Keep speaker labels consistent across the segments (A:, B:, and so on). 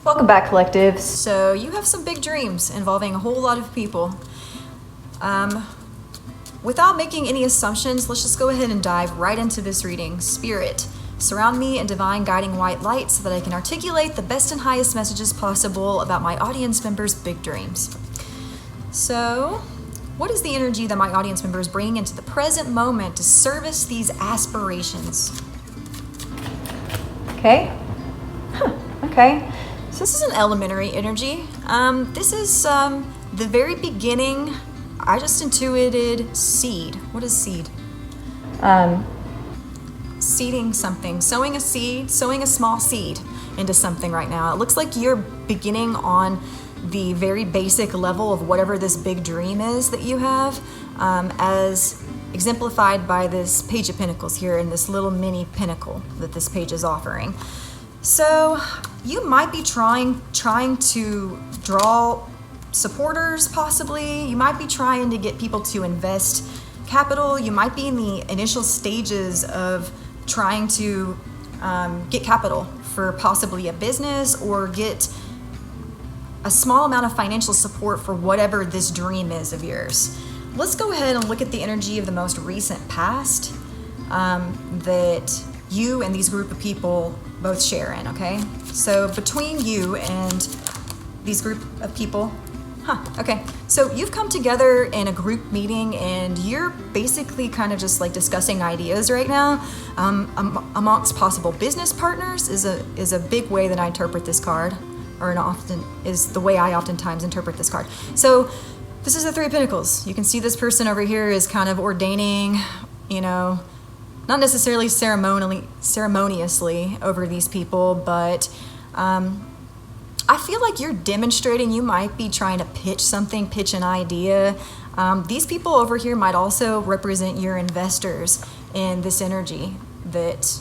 A: Welcome back, Collective.
B: So you have some big dreams involving a whole lot of people. Without making any assumptions, let's just go ahead and dive right into this reading. Spirit, surround me in divine guiding white light so that I can articulate the best and highest messages possible about my audience members' big dreams. So, what is the energy that my audience members bring into the present moment to service these aspirations?
A: Okay. Okay.
B: So this is an elementary energy. This is the very beginning. I just intuited seed. What is seed? Seeding something, sowing a seed, sowing a small seed into something right now. It looks like you're beginning on the very basic level of whatever this big dream is that you have, as exemplified by this Page of Pentacles here and this little mini pinnacle that this page is offering. So you might be trying to draw supporters, possibly. You might be trying to get people to invest capital. You might be in the initial stages of trying to get capital for possibly a business or get a small amount of financial support for whatever this dream is of yours. Let's go ahead and look at the energy of the most recent past that you and these group of people both share in, okay? So between you and these group of people, okay. So you've come together in a group meeting and you're basically kind of just like discussing ideas right now amongst possible business partners is a big way that I interpret this card, or is the way I oftentimes interpret this card. So this is the Three of Pentacles. You can see this person over here is kind of ordaining, not necessarily ceremoniously over these people, but I feel like you're demonstrating you might be trying to pitch an idea. These people over here might also represent your investors in this energy that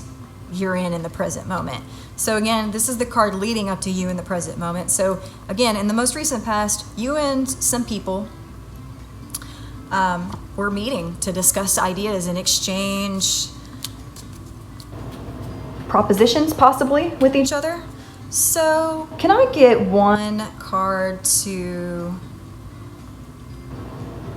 B: you're in the present moment. So again, this is the card leading up to you in the present moment. So again, in the most recent past, you and some people were meeting to discuss ideas and exchange
A: Propositions, possibly, with each other.
B: So
A: Can I get
B: one card to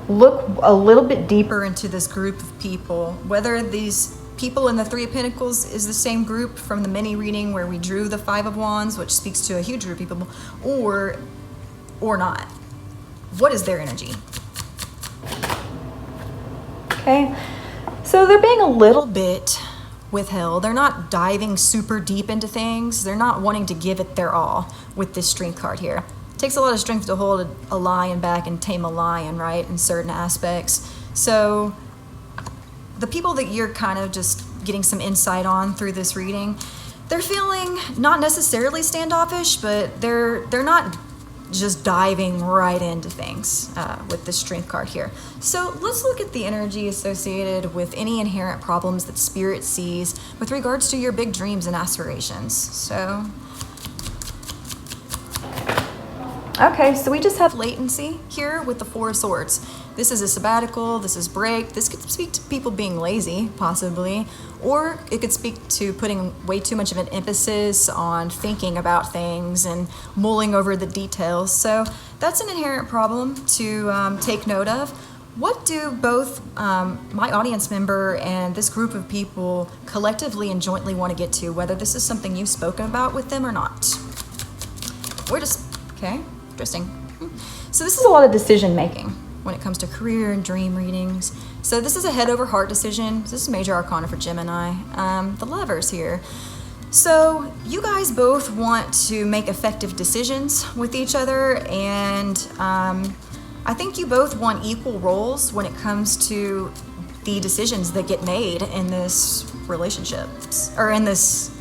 A: look a little bit deeper?
B: into this group of people, whether these people in the Three of Pentacles is the same group from the mini reading where we drew the Five of Wands, which speaks to a huge group of people, or not. What is their energy?
A: Okay. So they're being a little
B: Bit withheld. They're not diving super deep into things. They're not wanting to give it their all with this strength card here. It takes a lot of strength to hold a lion back and tame a lion, right, in certain aspects. So the people that you're kind of just getting some insight on through this reading, they're feeling not necessarily standoffish, but they're not just diving right into things with this strength card here. So let's look at the energy associated with any inherent problems that Spirit sees with regards to your big dreams and aspirations. So,
A: okay. So we just have
B: latency here with the Four of Swords. This is a sabbatical, this is break. This could speak to people being lazy, possibly, or it could speak to putting way too much of an emphasis on thinking about things and mulling over the details. So that's an inherent problem to take note of. What do both my audience member and this group of people collectively and jointly want to get to, whether this is something you've spoken about with them or not? Okay, interesting. So this is
A: a lot of decision making
B: when it comes to career and dream readings. So this is a head over heart decision. This is major arcana for Gemini. The Lovers here. So you guys both want to make effective decisions with each other, and I think you both want equal roles when it comes to the decisions that get made in this relationship, or in this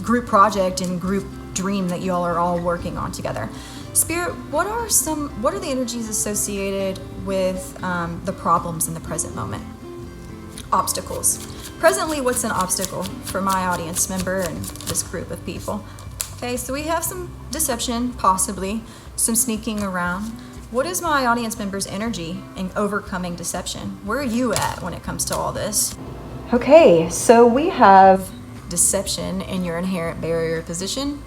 B: group project and group dream that you all are all working on together. Spirit, what are the energies associated with the problems in the present moment? Obstacles. Presently, what's an obstacle for my audience member and this group of people? Okay, so we have some deception, possibly, some sneaking around. What is my audience member's energy in overcoming deception? Where are you at when it comes to all this?
A: Okay, so we have
B: deception in your inherent barrier position.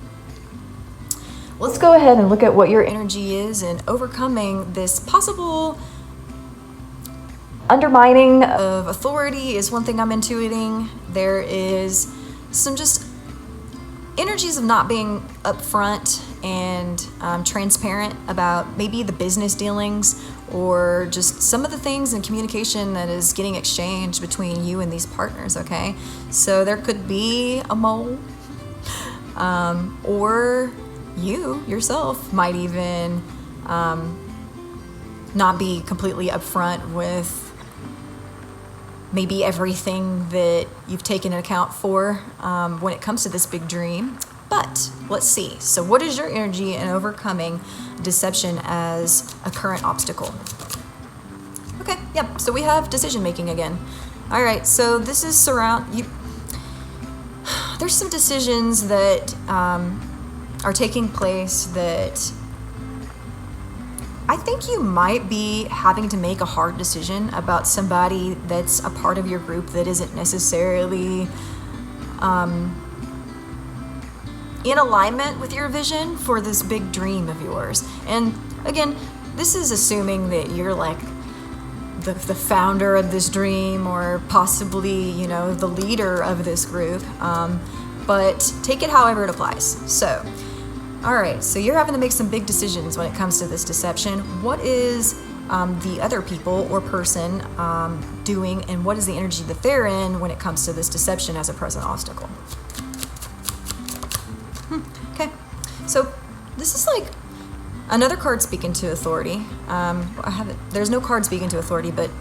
A: let's go ahead and look at what your
B: energy is in overcoming this possible
A: undermining
B: of authority is one thing I'm intuiting. There is some just energies of not being upfront and transparent about maybe the business dealings or just some of the things in communication that is getting exchanged between you and these partners, okay? So there could be a mole, or you yourself might even not be completely upfront with maybe everything that you've taken into account for when it comes to this big dream. But let's see. So what is your energy in overcoming deception as a current obstacle? Okay, yep. So we have decision making again. All right, so this is there's some decisions that are taking place that I think you might be having to make a hard decision about somebody that's a part of your group that isn't necessarily in alignment with your vision for this big dream of yours. And again, this is assuming that you're like the founder of this dream or possibly, the leader of this group. But take it however it applies. So, all right, so you're having to make some big decisions when it comes to this deception. What is the other people or person doing, and what is the energy that they're in when it comes to this deception as a present obstacle? Okay, so this is like another card speaking to authority. There's no card speaking to authority, but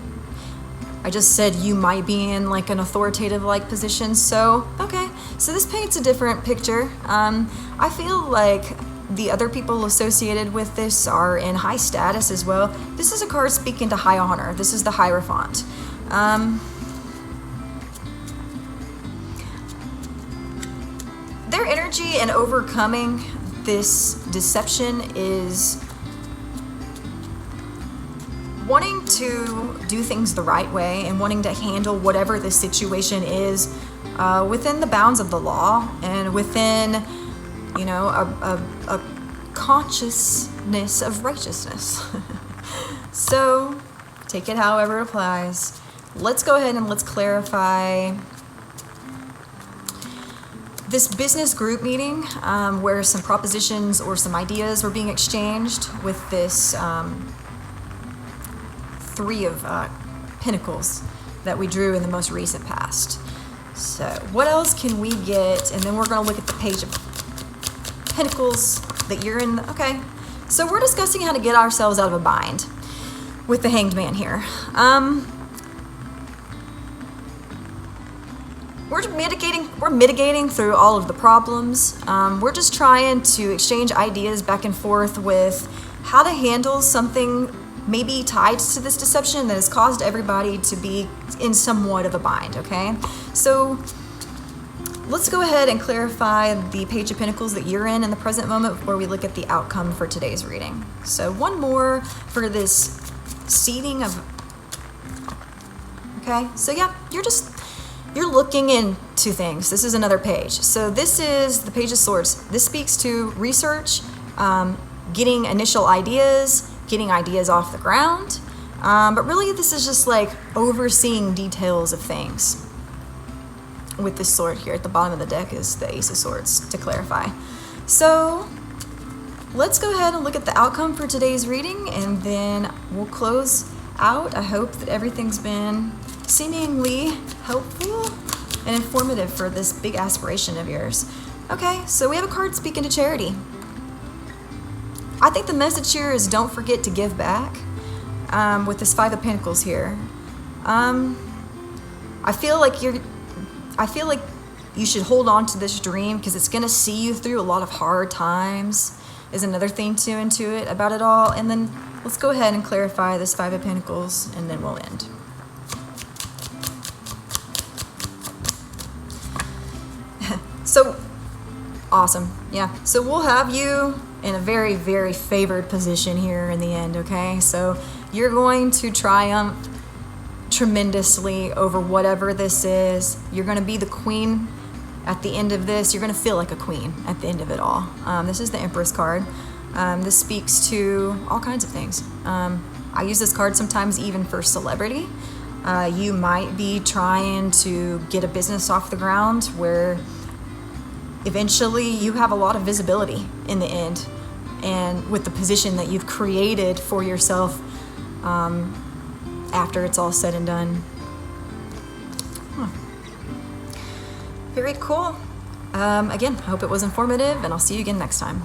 B: I just said you might be in like an authoritative like position. So, okay, so this paints a different picture. I feel like the other people associated with this are in high status as well. This is a card speaking to high honor. This is the Hierophant. Their energy in overcoming this deception is wanting to do things the right way and wanting to handle whatever the situation is within the bounds of the law and within, a consciousness of righteousness. So take it however it applies. Let's go ahead and let's clarify this business group meeting where some propositions or some ideas were being exchanged with this Three of Pentacles that we drew in the most recent past. So what else can we get? And then we're going to look at the Page of Pentacles that you're in. Okay, so we're discussing how to get ourselves out of a bind with the Hanged Man here. We're mitigating through all of the problems. We're just trying to exchange ideas back and forth with how to handle something maybe tied to this deception that has caused everybody to be in somewhat of a bind, okay? So let's go ahead and clarify the Page of Pentacles that you're in the present moment before we look at the outcome for today's reading. So one more for this seeding of, okay? So yeah, you're looking into things. This is another page. So this is the Page of Swords. This speaks to research, getting initial ideas, getting ideas off the ground. But really this is just like overseeing details of things. With this sword here at the bottom of the deck is the Ace of Swords, to clarify. So let's go ahead and look at the outcome for today's reading, and then we'll close out. I hope that everything's been seemingly helpful and informative for this big aspiration of yours. Okay, so we have a card speaking to charity. I think the message here is don't forget to give back with this Five of Pentacles here. I feel like you should hold on to this dream because it's going to see you through a lot of hard times is another thing to intuit about it all. And then let's go ahead and clarify this Five of Pentacles and then we'll end. So awesome. Yeah. So we'll have you in a very, very favored position here in the end. Okay. So you're going to triumph tremendously over whatever this is. You're going to be the queen at the end of this, you're going to feel like a queen at the end of it all. This is the Empress card. This speaks to all kinds of things. I use this card sometimes even for celebrity. You might be trying to get a business off the ground where eventually you have a lot of visibility in the end, and with the position that you've created for yourself after it's all said and done. Very cool. Again, I hope it was informative, and I'll see you again next time.